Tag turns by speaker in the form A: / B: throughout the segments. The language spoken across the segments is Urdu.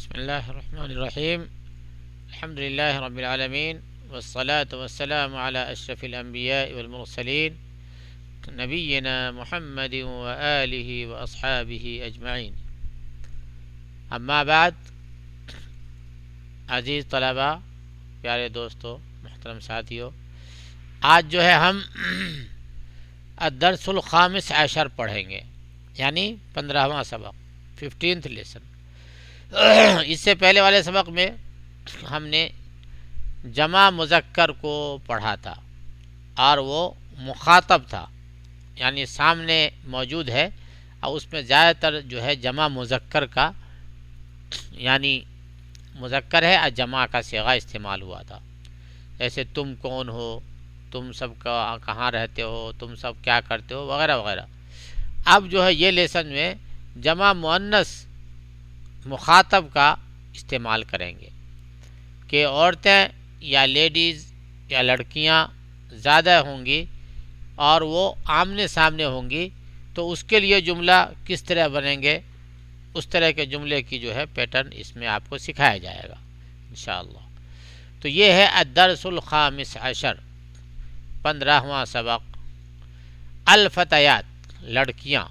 A: بسم الله الرحمن الرحيم. الحمد لله رب العالمين، والصلاة والسلام على أشرف الأنبياء والمرسلين نبينا محمد وآله وأصحابه أجمعين. اما بعد، عزیز طلباء، پیارے دوستو، محترم ساتھیو، آج جو ہے ہم الدرس الخامس عشر پڑھیں گے، یعنی 15واں سبق، 15th لیسن۔ اس سے پہلے والے سبق میں ہم نے جمع مذکر کو پڑھا تھا اور وہ مخاطب تھا، یعنی سامنے موجود ہے، اور اس میں زیادہ تر جو ہے جمع مذکر کا، یعنی مذکر ہے اور جمع کا صیغہ استعمال ہوا تھا، جیسے تم کون ہو، تم سب کہاں رہتے ہو، تم سب کیا کرتے ہو، وغیرہ وغیرہ۔ اب جو ہے یہ لیسن میں جمع مؤنث مخاطب کا استعمال کریں گے کہ عورتیں یا لیڈیز یا لڑکیاں زیادہ ہوں گی اور وہ آمنے سامنے ہوں گی، تو اس کے لیے جملہ کس طرح بنیں گے، اس طرح کے جملے کی جو ہے پیٹرن اس میں آپ کو سکھایا جائے گا انشاءاللہ۔ تو یہ ہے الدرس الخامس عشر، 15واں سبق۔ الفتیات، لڑکیاں،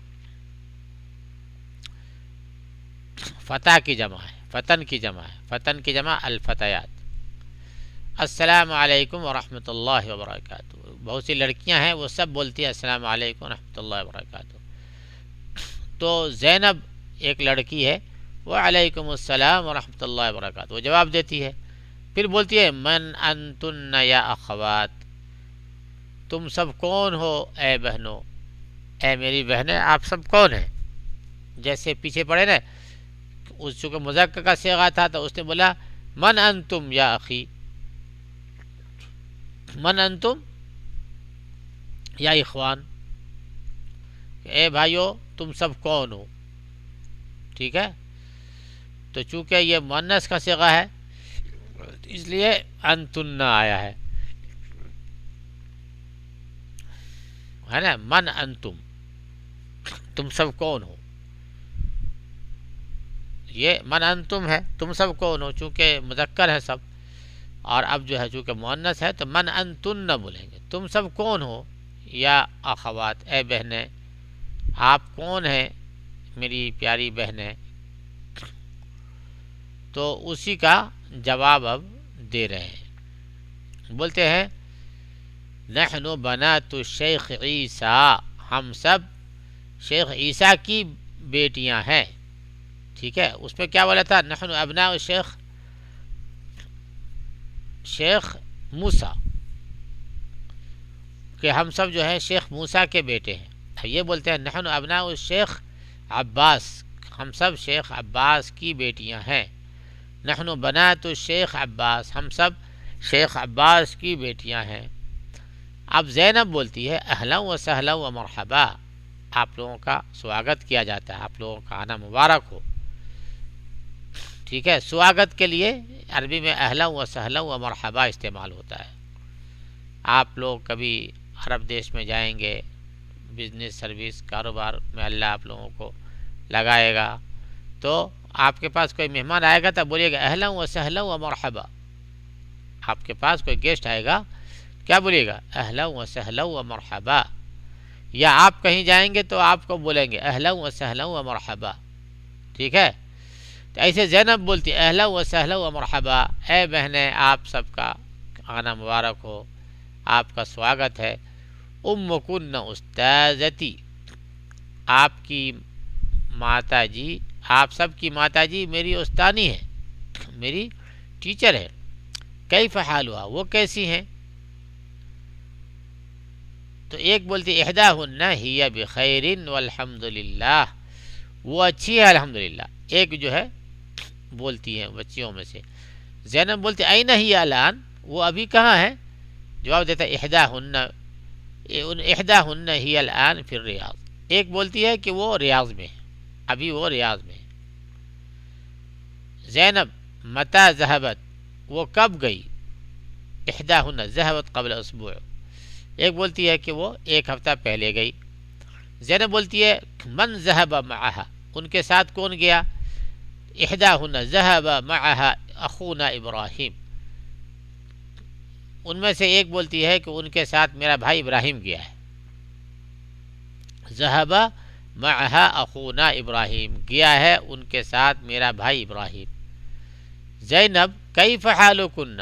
A: فتح کی جمع ہے، فتن کی جمع ہے، فتن کی جمع الفتیات۔ السلام علیکم ورحمۃ اللہ وبرکاتہ۔ بہت سی لڑکیاں ہیں، وہ سب بولتی ہیں السلام علیکم ورحمۃ اللہ وبرکاتہ۔ تو زینب ایک لڑکی ہے، وہ علیکم السلام ورحمۃ اللہ وبرکاتہ وہ جواب دیتی ہے، پھر بولتی ہے من انتن یا اخوات، تم سب کون ہو اے بہنوں، اے میری بہنیں آپ سب کون ہیں۔ جیسے پیچھے پڑھے نا، اس چونکہ مذکر کا صیغہ تھا تو اس نے بولا من انتم یا اخی، من انتم یا اخوان، اے بھائیو تم سب کون ہو، ٹھیک ہے۔ تو چونکہ یہ مؤنث کا صیغہ ہے اس لیے انتن آیا ہے نا، من انتم، تم سب کون ہو، یہ من انتم ہے، تم سب کون ہو، چونکہ مذکر ہے سب، اور اب جو ہے چونکہ مؤنث ہے تو من انتن نہ بولیں گے، تم سب کون ہو یا اخوات، اے بہنیں آپ کون ہیں میری پیاری بہنیں۔ تو اسی کا جواب اب دے رہے ہیں، بولتے ہیں نحن بنات الشیخ عیسیٰ، ہم سب شیخ عیسیٰ کی بیٹیاں ہیں، ٹھیک ہے۔ اس میں کیا بولا تھا، نحن ابناء الشیخ، شیخ موسیٰ، کہ ہم سب جو ہے شیخ موسیٰ کے بیٹے ہیں۔ یہ بولتے ہیں نحن ابناء الشیخ عباس، ہم سب شیخ عباس کی بیٹیاں ہیں۔ نحن بنات الشیخ عباس، ہم سب شیخ عباس کی بیٹیاں ہیں۔ اب زینب بولتی ہے اہلا و سہلا و مرحبا، آپ لوگوں کا سواگت کیا جاتا ہے، آپ لوگوں کا آنا مبارک ہو، ٹھیک ہے۔ سواگت کے لیے عربی میں اہلا و سہلا و مرحبا استعمال ہوتا ہے۔ آپ لوگ کبھی عرب دیش میں جائیں گے، بزنس سروس کاروبار میں اللہ آپ لوگوں کو لگائے گا، تو آپ کے پاس کوئی مہمان آئے گا تو بولیے گا اہلا و سہلا و مرحبا۔ آپ کے پاس کوئی گیسٹ آئے گا، کیا بولیے گا اہلا و سہلا و مرحبا۔ یا آپ کہیں جائیں گے تو آپ کو بولیں گے اہلا و سہلا و مرحبا، ٹھیک ہے۔ تو ایسے زینب بولتی اہلا و سہلا و مرحبا، اے بہنیں آپ سب کا آنا مبارک ہو، آپ کا سواگت ہے۔ ام کن استاذتی، آپ کی ماتا جی، آپ سب کی ماتا جی میری استانی ہے، میری ٹیچر ہے۔ کیف حالها، وہ کیسی ہیں، تو ایک بولتی احداہن ہی بخیر والحمد للہ، وہ اچھی ہے الحمدللہ۔ ایک جو ہے بولتی ہیں بچیوں میں سے، زینب بولتی این ہی الان، وہ ابھی کہاں ہے، جواب دیتا احداہن ہی الان فی الریاض، ایک بولتی ہے کہ وہ ریاض میں ہے، ابھی وہ ریاض میں ہے۔ زینب متی ذہبت، وہ کب گئی، احداہن ذہبت قبل اسبوع، ایک بولتی ہے کہ وہ ایک ہفتہ پہلے گئی۔ زینب بولتی ہے من ذہب معہا، ان کے ساتھ کون گیا، احداہن ذہب معہا اخونا ابراہیم، ان میں سے ایک بولتی ہے کہ ان کے ساتھ میرا بھائی ابراہیم گیا ہے. ذہب معہا اخونا ابراہیم، گیا ہے ان کے ساتھ میرا بھائی ابراہیم. زینب کیف حالکن،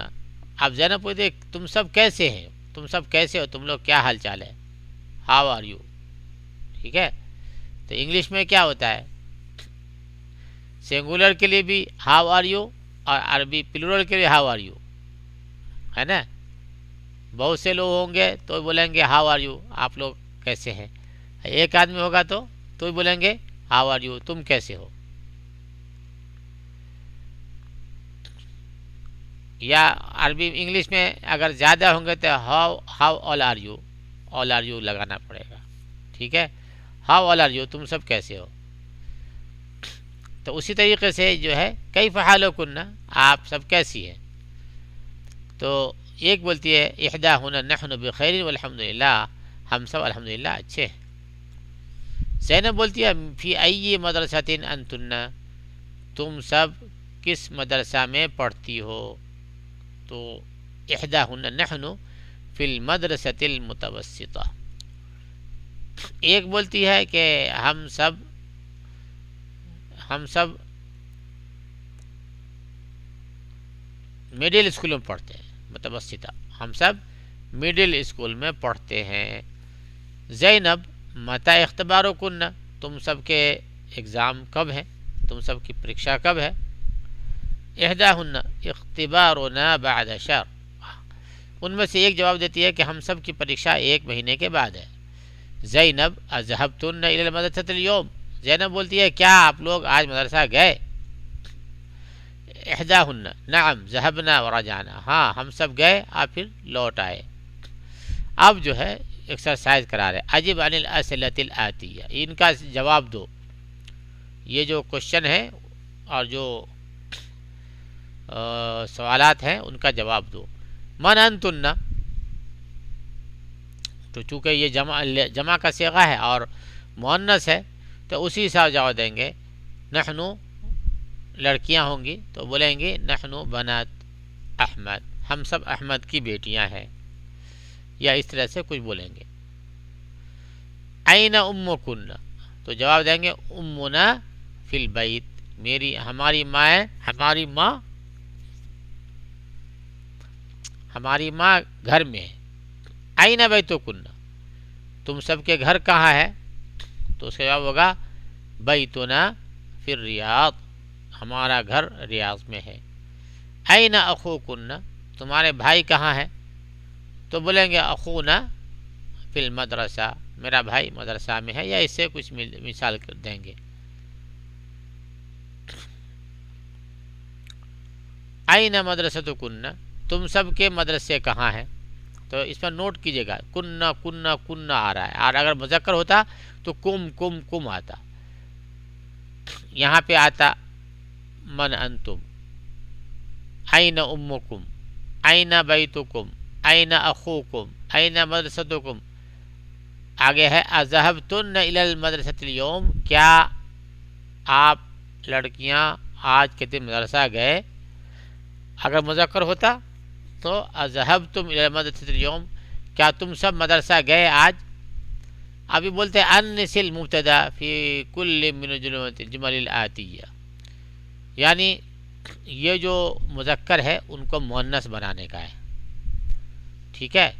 A: اب زینب پوچھتے تم سب کیسے ہیں، تم سب کیسے ہو، تم لوگ کیا حال چال ہے، ہاؤ آر یو. ٹھیک ہے، تو انگلش میں کیا ہوتا ہے، سنگولر کے لیے بھی ہاؤ آر یو اور عربی پلورل کے لیے ہاؤ آر یو ہے نا. بہت سے لوگ ہوں گے تو بولیں گے ہاؤ آر یو، آپ لوگ کیسے ہیں. ایک آدمی ہوگا تو ہی بولیں گے ہاؤ آر یو، تم کیسے ہو. یا عربی انگلش میں اگر زیادہ ہوں گے تو how all are you, all are you لگانا پڑے گا. ٹھیک ہے، ہاؤ آل آر یو، تم سب کیسے ہو. تو اسی طریقے سے جو ہے کیف حالکن، آپ سب کیسی ہیں. تو ایک بولتی ہے احداہن نحن بخیر والحمد للہ، ہم سب الحمد للہ اچھے ہیں. زینب بولتی ہے فی ای مدرسۃ انتن، تم سب کس مدرسہ میں پڑھتی ہو. تو احداہن نحن فی المدرسۃ المتوسطہ، ایک بولتی ہے کہ ہم سب مڈل اسکول میں پڑھتے ہیں. متوسطہ، ہم سب مڈل اسکول میں پڑھتے ہیں. زینب متی اختبارکن، تم سب کے ایگزام کب ہیں، تم سب کی پریکشا کب ہے. احداہن اختبارنا بعد شهر، ان میں سے ایک جواب دیتی ہے کہ ہم سب کی پریکشا 1 مہینے کے بعد ہے. زینب اذهبتن الى المدرسة اليوم، زینب بولتی ہے کیا آپ لوگ آج مدرسہ گئے. احداہن نعم ذهبنا ورجعنا، ہاں ہم سب گئے اور پھر لوٹ آئے. اب جو ہے ایکسرسائز کرا رہے، اجب عن الاسئلۃ الآتیہ، ان کا جواب دو. یہ جو کوشچن ہے اور جو سوالات ہیں ان کا جواب دو. من انتن، تو چونکہ یہ جمع کا صیغہ ہے اور مؤنث ہے تو اسی حساب جواب دیں گے. نحنو لڑکیاں ہوں گی تو بولیں گے نحنو بنات احمد، ہم سب احمد کی بیٹیاں ہیں، یا اس طرح سے کچھ بولیں گے. این امکن، تو جواب دیں گے امنا فی البیت، ہماری ماں گھر میں ہے. این بیتکن، تم سب کے گھر کہاں ہے، تو اس کا جواب ہوگا بیتنا فی الریاض، ہمارا گھر ریاض میں ہے. این اخوکن، تمہارے بھائی کہاں ہے، تو بولیں گے اخونا فی المدرسہ، میرا بھائی مدرسہ میں ہے، یا اس سے کچھ مثال کر دیں گے. این مدرستکن، تم سب کے مدرسے کہاں ہیں، تو اس پر نوٹ کیجیے گا کننا کننا کننا آ رہا ہے، اور اگر مذکر ہوتا تو کم آتا. یہاں پہ آتا من انتم، این امکم، این بیتکم، این اخوکم، این مدرستکم. آگے ہے اذهبتن الی المدرسۃ اليوم، کیا آپ لڑکیاں آج کے دن مدرسہ گئے. اگر مذکر ہوتا تو اذهبتم الی المدرسۃ اليوم، کیا تم سب مدرسہ گئے آج. ابھی بولتے ہیں انس المبتدا فی کل من الجمل الآتیہ، یعنی یہ جو مذکر ہے ان کو مؤنث بنانے کا ہے. ٹھیک ہے،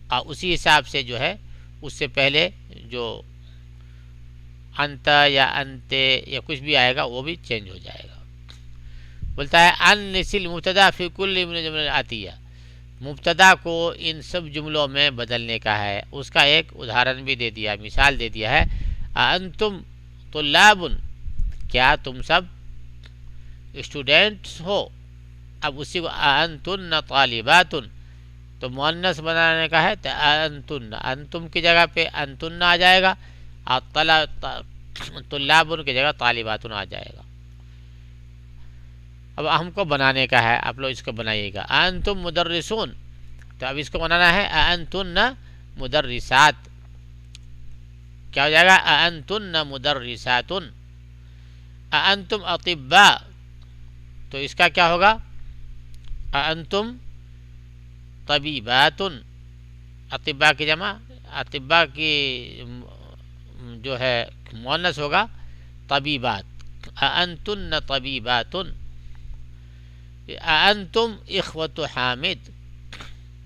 A: اور اسی حساب سے جو ہے اس سے پہلے جو انت یا انتے یا کچھ بھی آئے گا وہ بھی چینج ہو جائے گا. بولتا ہے انس المبتدا فی کل من الجمل الآتیہ، مبتدا کو ان سب جملوں میں بدلنے کا ہے. اس کا ایک ادھارن بھی دے دیا، مثال دے دیا ہے انتم طلاب، کیا تم سب اسٹوڈینٹس ہو. اب اسی کو انتن طالبات، تو مؤنث بنانے کا ہے تو انتم کی جگہ پہ انتن آ جائے گا، اور طلاب کی جگہ طالبات آ جائے گا. اب ہم کو بنانے کا ہے، آپ لوگ اس کو بنائیے گا. انتم مدرسون، تو اب اس کو بنانا ہے انتن مدرسات، کیا ہو جائے گا انتن مدرسات. اانتم اطباء، تو اس کا کیا ہوگا؟ اانتم طبیبات، اطباء کی جمع، اطباء کی جو ہے مؤنث ہوگا طبیبات، اانتن طبیبات، اانتم اخوت حامد،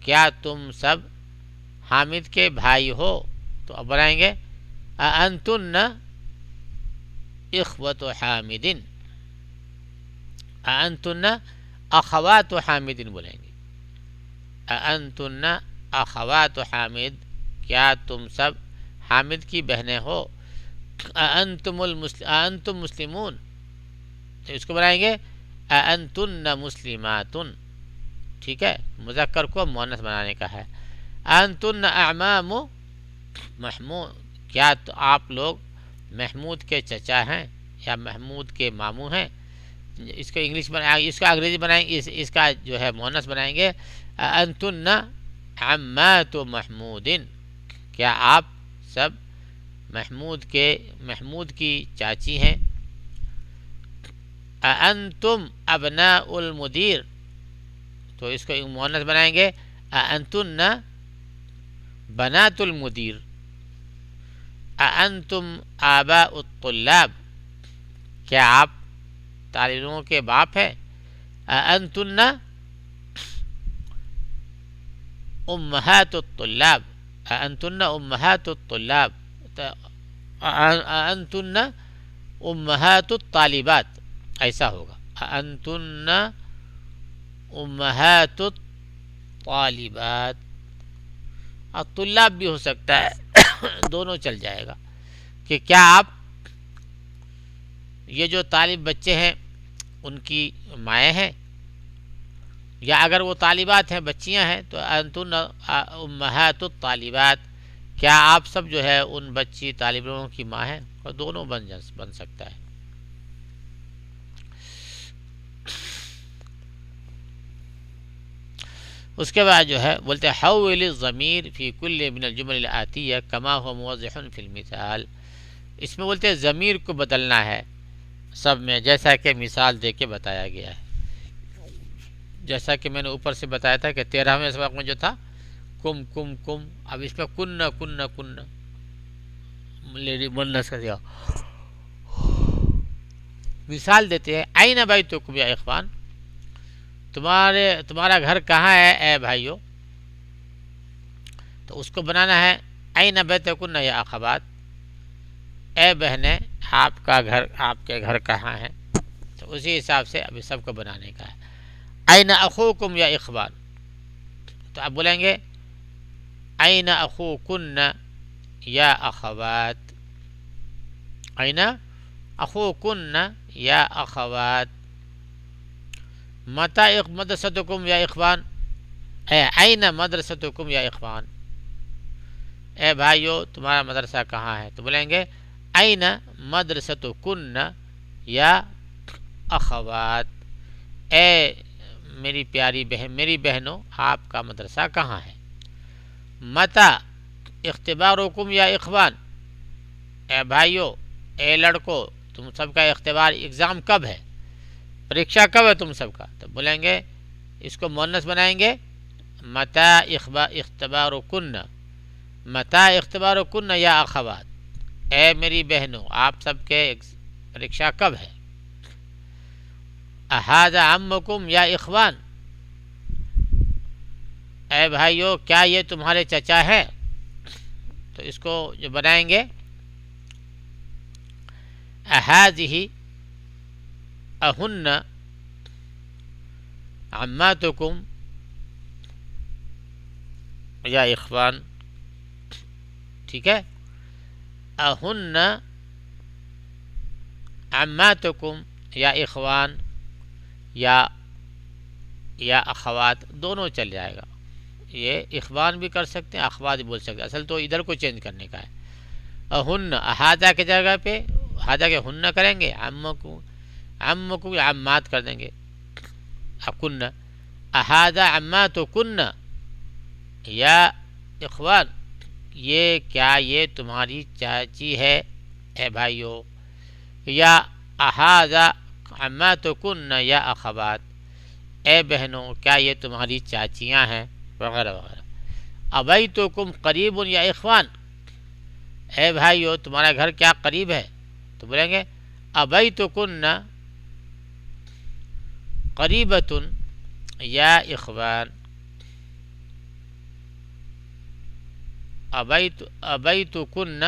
A: کیا تم سب حامد کے بھائی ہو؟ تو اب بنائیں گے اانتن اخوت حامد، اانتن اخوات حامد بولیں گے، اانتن اخوات حامد، کیا تم سب حامد کی بہنیں ہو؟ اانتم مسلمون، تو اس کو بنائیں گے اانتن مسلمات، ٹھیک ہے، مذکر کو مؤنث بنانے کا ہے۔ انتن اعمام محمود، کیا آپ لوگ محمود کے چچا ہیں یا محمود کے ماموں ہیں؟ اس کو انگلش بنائیں، اس کا انگریزی بنائیں گے، اس کا جو ہے مؤنث بنائیں گے انتن عمات محمود، کیا آپ سب محمود کی چاچی ہیں؟ انتم ابناء المدیر، تو اس کو مؤنث بنائیں گے انتن بنات المدیر، انتم آباء الطلاب، کیا آپ طالب علموں کے باپ ہیں؟ انتن امہات الطلاب، انتن امہات الطلاب، انتن امہات الطالبات، ایسا ہوگا انتن امہات الطالبات، الطلاب بھی ہو سکتا ہے، دونوں چل جائے گا، کہ کیا آپ یہ جو طالب بچے ہیں ان کی مائیں ہیں، یا اگر وہ طالبات ہیں بچیاں ہیں تو انتن امہات الطالبات، کیا آپ سب جو ہے ان بچی طالب علموں کی ماں ہیں؟ اور دونوں بن سکتا ہے۔ اس کے بعد جو ہے بولتے ہیں حول الضمیر فی کل من الجمل الآتیہ کما هو موضح فی المثال، اس میں بولتے ہیں ضمیر کو بدلنا ہے سب میں، جیسا کہ مثال دے کے بتایا گیا ہے، جیسا کہ میں نے اوپر سے بتایا تھا کہ 13ویں سبق میں جو تھا کم کم کم، اب اس میں کن کن کن مؤنث کا دیا، مثال دیتے ہیں این بیتکم یا اخوان، تمہارا گھر کہاں ہے اے بھائیو؟ تو اس کو بنانا ہے این بیتکن یا اخوات، اے بہنیں آپ کے گھر کہاں ہے؟ تو اسی حساب سے ابھی سب کو بنانے کا ہے۔ این اخوکم یا اخوان، تو آپ بولیں گے این اخوکن یا اخوات، این اخوکن یا اخوات، متی مدرستکم یا اخوان، این مدرستکم یا اخوان، اے بھائیو تمہارا مدرسہ کہاں ہے؟ تو بولیں گے این مدرستکن یا اخوات، اے میری پیاری بہن، میری بہنوں آپ کا مدرسہ کہاں ہے؟ متی اختبارکم یا اخوان، اے بھائیو اے لڑکو تم سب کا اختبار ایگزام کب ہے؟ پریکشا کب ہے تم سب کا؟ تو بولیں گے اس کو مؤنث بنائیں گے متی اختبارکن، متی اختبارکن یا اخوات، اے میری بہنوں آپ سب کے پریکشا کب ہے؟ اھذا عمکم یا اخوان، اے بھائیو کیا یہ تمہارے چچا ہے؟ تو اس کو جو بنائیں گے اھذہ اہن عماتکم یا اخوان، ٹھیک ہے، اہن عماتکم یا اخوان یا اخوات، دونوں چل جائے گا، یہ اخوان بھی کر سکتے ہیں اخوات بھی بول سکتے ہیں، اصل تو ادھر کو چینج کرنے کا ہے، اہن احاطہ کی جگہ پہ احاطہ کے ہن کریں گے، عمکم یا عمات کر دیں گے، کن، احاطہ عماتکن یا اخوان، یہ کیا یہ تمہاری چاچی ہے اے بھائیو؟ یا احاذا عماتکن یا اخوات، اے بہنوں کیا یہ تمہاری چاچیاں ہیں، وغیرہ وغیرہ. ابیتکم قریب یا اخوان، اے بھائیو تمہارا گھر کیا قریب ہے، تو بولیں گے ابیتکن قریبتن یا اخوان. ابیتکن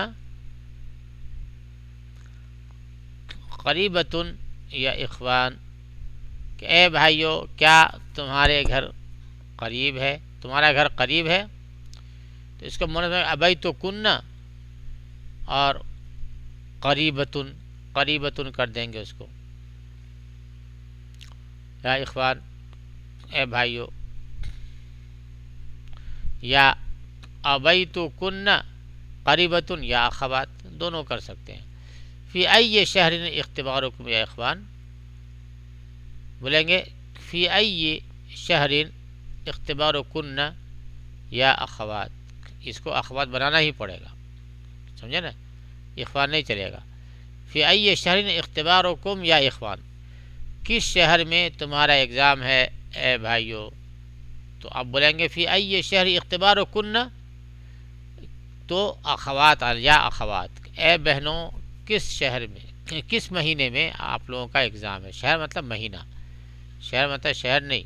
A: قریبتن یا اخوان، کہ اے بھائیو کیا تمہارے گھر قریب ہے، تمہارا گھر قریب ہے. تو اس کا مطلب ہے ابیتکن اور قریبتن، قریبتن کر دیں گے اس کو، یا اخوان اے بھائیو، یا ابیتکن قریبتن یا اخوات دونوں کر سکتے ہیں. فی ای شہر اختبارکم یا اخوان، بولیں گے فی ای شہر اختبارکن یا اخوات، اس کو اخوات بنانا ہی پڑے گا، سمجھے نا، اخوان نہیں چلے گا. فی ای شہر اختبارکم یا اخوان، کس شہر میں تمہارا اگزام ہے اے بھائیو، تو اب بولیں گے فی ای شہر اختبارکن، تو اخوات یا اخوات، اے بہنوں کس شہر میں، کس مہینے میں آپ لوگوں کا اگزام ہے. شہر مطلب مہینہ، شہر مطلب شہر نہیں،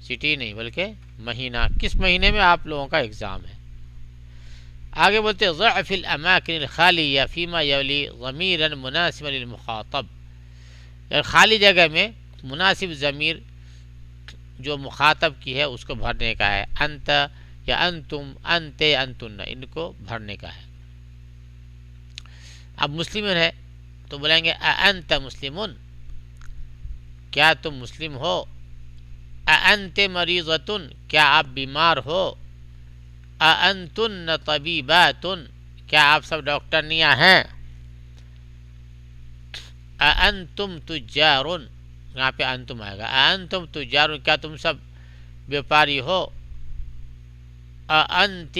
A: سٹی نہیں، بلکہ مہینہ، کس مہینے میں آپ لوگوں کا اگزام ہے. آگے بولتے ہیں ضع فی الاماکن الخالیہ فیما یلی ضمیرا مناسبا للمخاطب، خالی جگہ میں مناسب ضمیر جو مخاطب کی ہے اس کو بھرنے کا ہے. انت یا انتم، انتے، انتن، ان کو بھرنے کا ہے. اب مسلم ہے تو بولیں گے انت مسلمون، کیا تم مسلم ہو. انت مریضتن، کیا آپ بیمار ہو. انتن طبیباتن، کیا آپ سب ڈاکٹرنیاں ہیں. انتم تجارن، یہاں پہ انتم آئے گا، انتم تجارن، کیا تم سب بیوپاری ہو. انت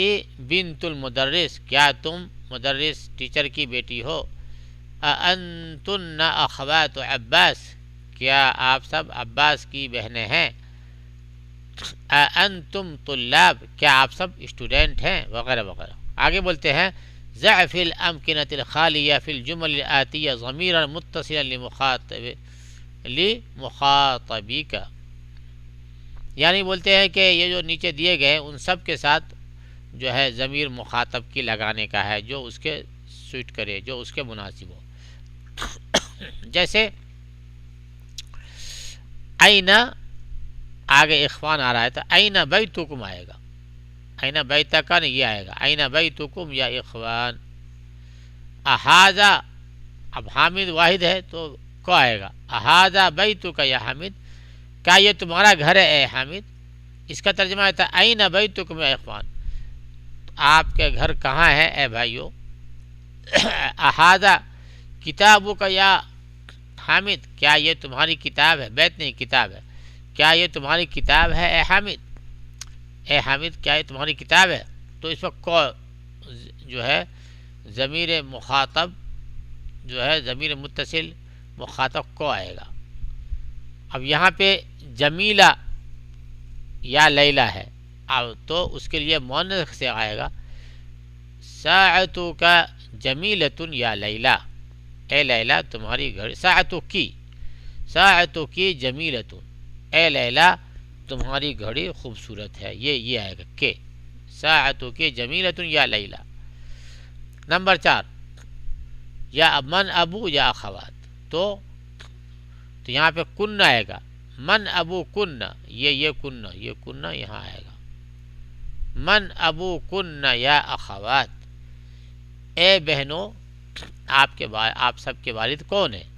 A: بنت المدرس، کیا تم مدرس ٹیچر کی بیٹی ہو. انتن اخوات عباس، کیا آپ سب عباس کی بہنیں ہیں. انتم طلاب، کیا آپ سب اسٹوڈنٹ ہیں، وغیرہ وغیرہ. آگے بولتے ہیں ضع فی الامکنۃ الخالیہ فی الجمل الآتیہ ضمیرا متصلا لمخاطبیک، یعنی بولتے ہیں کہ یہ جو نیچے دیے گئے ان سب کے ساتھ جو ہے ضمیر مخاطب کی لگانے کا ہے، جو اس کے سوٹ کرے، جو اس کے مناسب ہو. جیسے اینا، آگے اخوان آ رہا ہے تو اینا بیتکم آئے گا، اینا بیتک نہیں، یہ آئے گا اینا بیتکم یا اخوان. احاذا، اب حامد واحد ہے تو کو آئے گا، احاذا بیتک یا حامد، کیا یہ تمہارا گھر ہے اے حامد. اس کا ترجمہ ہے اینا بیتکم یا اخوان، آپ کے گھر کہاں ہے اے بھائیو. احاذا کتابک یا حامد، کیا یہ تمہاری کتاب ہے، بیت نہیں کتاب ہے، کیا یہ تمہاری کتاب ہے اے حامد. اے حامد کیا یہ تمہاری کتاب ہے، تو اس وقت کو جو ہے ضمیر مخاطب جو ہے ضمیر متصل مخاطب کو آئے گا. اب یہاں پہ جمیلہ یا لیلہ ہے، اب تو اس کے لیے مؤنث سے آئے گا ساعتک جمیلۃ یا لیلہ، اے لیلہ تمہاری گھڑی، ساعتک جمیلۃ، اے لیلہ تمہاری گھڑی خوبصورت ہے، یہ آئے گا کہ ساعتک جمیلۃ یا لیلہ. نمبر 4 یا من ابو یا اخوات، تو یہاں پہ کن آئے گا، من ابو کن، یہ کن یہاں آئے گا. من ابو کن یا اخوات، اے بہنوں آپ سب کے والد کون ہیں.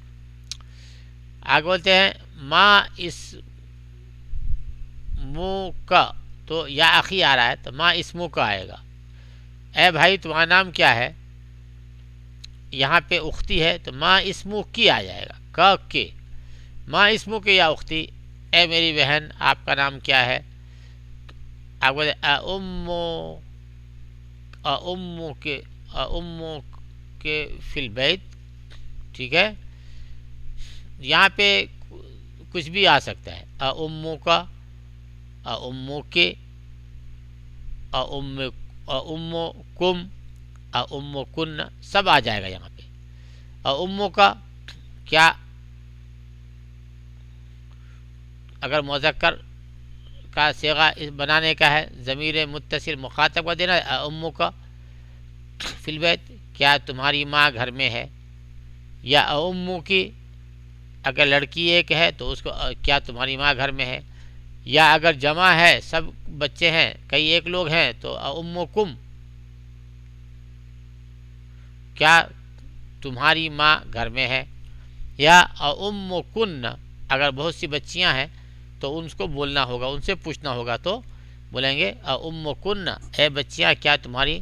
A: آگے بولتے ہیں ما اسمو کا، تو یا اخی آ رہا ہے تو ما اسمو کا آئے گا، اے بھائی تمہارا نام کیا ہے. یہاں پہ اختی ہے تو ما اسمو کی آ جائے گا، کا کے، ما اسمو کے یا اختی، اے میری بہن آپ کا نام کیا ہے. آپ بولتے امو کے فی البیت، ٹھیک ہے. یہاں پہ کچھ بھی آ سکتا ہے، امو کا، امو کے، امو کم، امو کن، سب آ جائے گا یہاں پہ۔ امو کا کیا اگر مذکر کا صیغہ بنانے کا ہے، ضمیر متصل مخاطب کا دینا ہے، امو کا فی البیت، کیا تمہاری ماں گھر میں ہے، یا امو کی اگر لڑکی ایک ہے تو اس کو کیا تمہاری ماں گھر میں ہے، یا اگر جمع ہے سب بچے ہیں، کئی ایک لوگ ہیں تو امو کم، کیا تمہاری ماں گھر میں ہے، یا امو کن اگر بہت سی بچیاں ہیں تو ان کو بولنا ہوگا، ان سے پوچھنا ہوگا، تو بولیں گے امو کن، اے بچیاں کیا تمہاری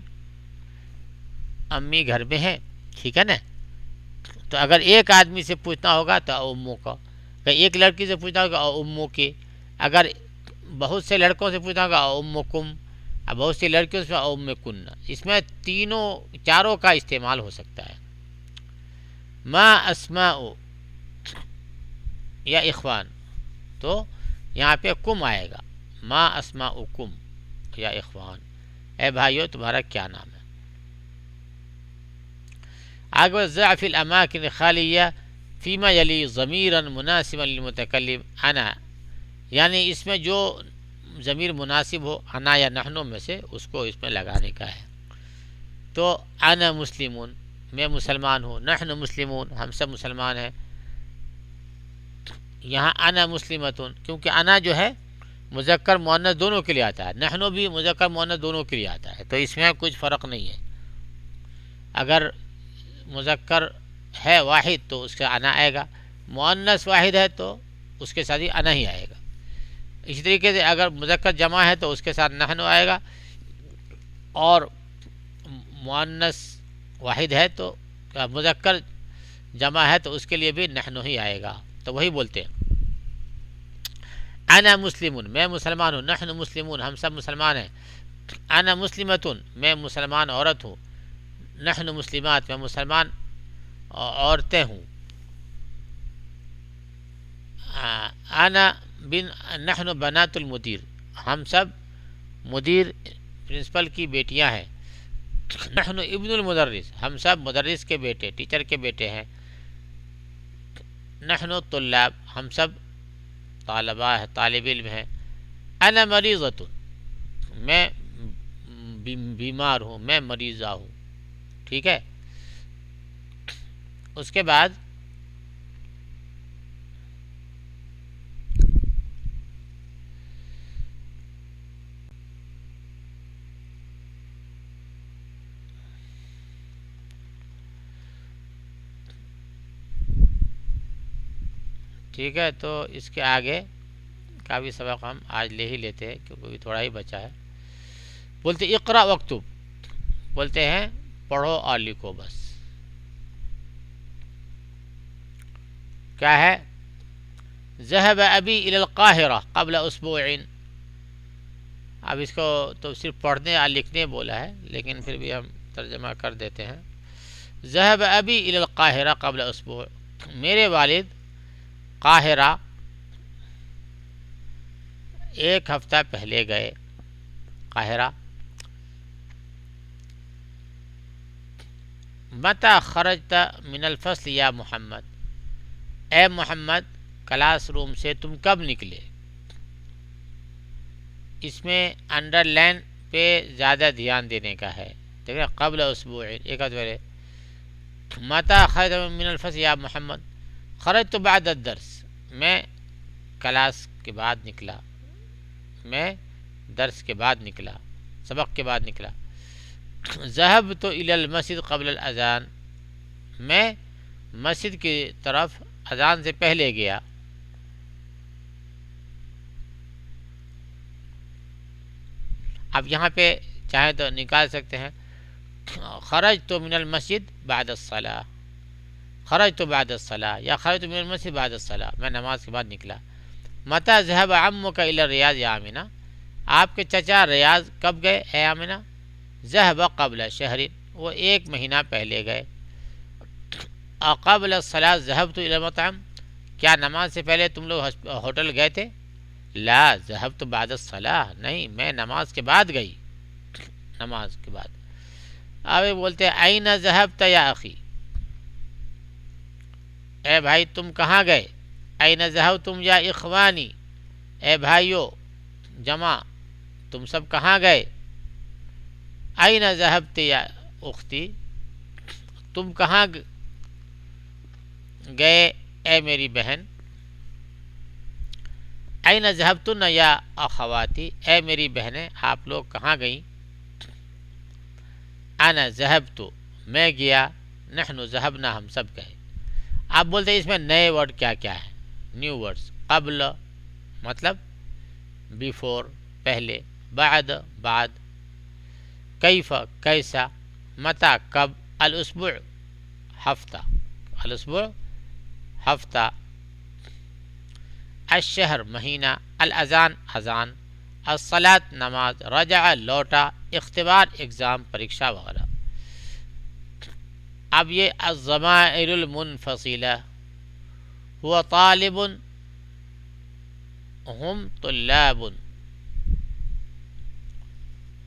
A: امی گھر میں ہے، ٹھیک ہے نا۔ تو اگر ایک آدمی سے پوچھنا ہوگا تو امو کا، اگر ایک لڑکی سے پوچھنا ہوگا امو کی، اگر بہت سے لڑکوں سے پوچھنا ہوگا امو کم، بہت سی لڑکیوں سے ام کن، اس میں تینوں چاروں کا استعمال ہو سکتا ہے۔ ما اسماء یا اخوان، تو یہاں پہ کم آئے گا، ما اسماءکم یا اخوان، اے بھائیو تمہارا کیا نام ہے۔ آگے ضعف الاماکن خالیہ فیما یلی ضمیرا مناسبا للمتکلم انا، یعنی اس میں جو ضمیر مناسب ہو انا یا نحنو میں سے، اس کو اس میں لگانے کا ہے۔ تو انا مسلمون، میں مسلمان ہوں، نحن مسلمون، ہم سب مسلمان ہیں۔ یہاں انا مسلمتون، کیونکہ انا جو ہے مذکر مؤنث دونوں کے لیے آتا ہے، نحنو بھی مذکر مؤنث دونوں کے لیے آتا ہے، تو اس میں کچھ فرق نہیں ہے۔ اگر مذکر ہے واحد تو اس کا انا آئے گا، مؤنث واحد ہے تو اس کے ساتھ ہی انا ہی آئے گا۔ اسی طریقے سے اگر مذکر جمع ہے تو اس کے ساتھ نحن آئے گا، اور مؤنث واحد ہے تو مذکر جمع ہے تو اس کے لیے بھی نحن ہی آئے گا، تو وہی بولتے ہیں انا مسلمون، میں مسلمان ہوں، نحن مسلمون، ہم سب مسلمان ہیں، انا مسلمتون، میں مسلمان عورت ہوں، نحن مسلمات، میں مسلمان عورتیں ہوں، نحن بنات المدیر، ہم سب مدیر پرنسپل کی بیٹیاں ہیں، نحن ابن المدرس، ہم سب مدرس کے بیٹے، ٹیچر کے بیٹے ہیں، نحن طلاب، ہم سب طالبہ ہیں، طالب علم ہیں، انا مریضۃ، میں بیمار ہوں، میں مریضہ ہوں، ٹھیک ہے۔ اس کے بعد ٹھیک ہے، تو اس کے آگے کا بھی سبق ہم آج لے ہی لیتے ہیں کیونکہ ابھی تھوڑا ہی بچا ہے۔ بولتے اقرا وکتب، بولتے ہیں پڑھو اور لکھو بس۔ کیا ہے؟ ذهب ابی الی القاہرہ قبل اسبوع، اب اس کو تو صرف پڑھنے اور لکھنے بولا ہے، لیکن پھر بھی ہم ترجمہ کر دیتے ہیں۔ ذهب ابی الی القاہرہ قبل اسبوع، میرے والد قاہرہ ایک ہفتہ پہلے گئے، قاہرہ۔ متى خرجت من الفصل یا محمد، اے محمد کلاس روم سے تم کب نکلے؟ اس میں انڈر لائن پہ زیادہ دھیان دینے کا ہے، دیکھیں قبل اسبوع، ایک ہفتہ۔ متى خرجت من الفصل یا محمد، خرجت بعد الدرس، میں کلاس کے بعد نکلا، میں درس کے بعد نکلا، سبق کے بعد نکلا۔ ذهبت الى المسجد قبل الاذان، میں مسجد کی طرف اذان سے پہلے گیا۔ اب یہاں پہ چاہیں تو نکال سکتے ہیں خرجت من المسجد بعد الصلاة، خرجت بعد الصلاة، یا خرجت من المسجد بعد الصلاة، میں نماز کے بعد نکلا۔ متى ذهب عمك الى الریاض یا آمنہ، آپ کے چچا ریاض کب گئے اے آمنہ؟ ذهب قبل شہر، وہ ایک مہینہ پہلے گئے۔ قبل الصلاة ذهبت الى المطعم، کیا نماز سے پہلے تم لوگ ہوٹل گئے تھے؟ لا ذهبت بعد الصلاة، نہیں میں نماز کے بعد گئی، نماز کے بعد۔ اب بولتے ہیں این ذهبت یا اخی، اے بھائی تم کہاں گئے؟ این ذهبتم یا اخوانی، اے بھائیو جمع تم سب کہاں گئے؟ این ذهبت یا اختی، تم کہاں گئے اے میری بہن؟ این ذهبتن یا اخواتی، اے میری بہنیں آپ لوگ کہاں گئیں؟ انا ذهبت میں گیا، نحن ذهبنا ہم سب گئے۔ آپ بولتے ہیں اس میں نئے ورڈ کیا کیا ہے؟ نیو ورڈز، قبل مطلب بیفور پہلے، بعد بعد، کیف کیسا، متا کب، الاسبوع ہفتہ، الاسبوع ہفتہ، الشہر مہینہ، الاذان اذان، الصلاۃ نماز، رجع لوٹا، اختبار ایگزام پریکشا وغیرہ۔ اب یہ الضمائر المنفصلہ، هو طالب، ہم طلاب،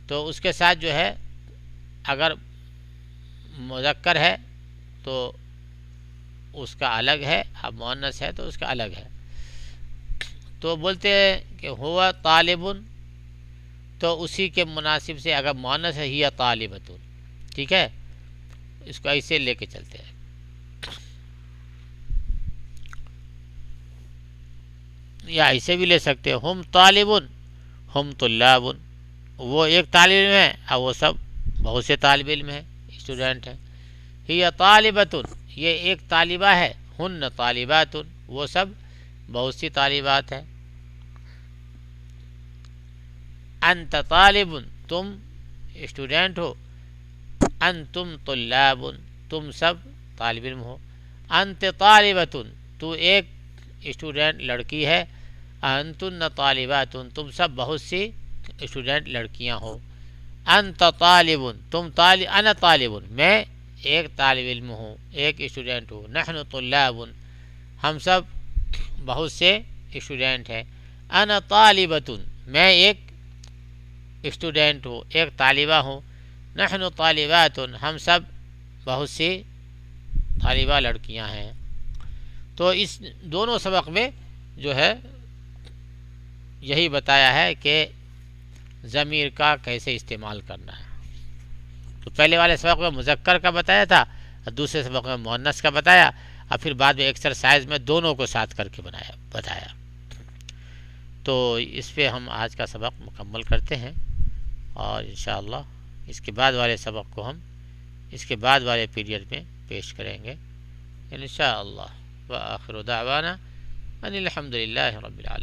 A: تو اس کے ساتھ جو ہے اگر مذکر ہے تو اس کا الگ ہے، اب مؤنث ہے تو اس کا الگ ہے۔ تو بولتے ہیں کہ ہوا طالب، تو اسی کے مناسب سے اگر مؤنث ہے ہی طالبۃ، ٹھیک ہے، اس کو ایسے لے کے چلتے ہیں۔ یا ایسے بھی لے سکتے ہیں ہم طالب ہم طلاب، وہ ایک طالب علم ہے اور وہ سب بہت سے طالب علم ہیں، اسٹوڈنٹ ہیں۔ ہی طالبۃ، یہ ایک طالبہ ہے، ہن طالبات، وہ سب بہت سی طالبات ہیں۔ انت طالب، تم اسٹوڈنٹ ہو، انتم طلاب، تم سب طالب علم ہو۔ انت طالبۃ، تو ایک اسٹوڈنٹ لڑکی ہے، انتن طالبات، تم سب بہت سی اسٹوڈنٹ لڑکیاں ہو۔ انت طالب، تم طالب، انا طالب، میں ایک طالب علم ہوں، ایک اسٹوڈنٹ ہوں۔ نحن طلاب، ہم سب بہت سے اسٹوڈنٹ ہیں۔ انا طالبۃ، میں ایک اسٹوڈنٹ ہوں، ایک طالبہ ہوں۔ نحن طالبات، ہم سب بہت سی طالبہ لڑکیاں ہیں۔ تو اس دونوں سبق میں جو ہے یہی بتایا ہے کہ ضمیر کا کیسے استعمال کرنا ہے۔ تو پہلے والے سبق میں مذکر کا بتایا تھا، اور دوسرے سبق میں مؤنث کا بتایا، اور پھر بعد میں ایکسرسائز میں دونوں کو ساتھ کر کے بتایا۔ تو اس پہ ہم آج کا سبق مکمل کرتے ہیں، اور انشاءاللہ اس کے بعد والے سبق کو ہم اس کے بعد والے پیریڈ میں پیش کریں گے انشاءاللہ۔ وآخر دعوانا ان الحمد للہ رب العالمین۔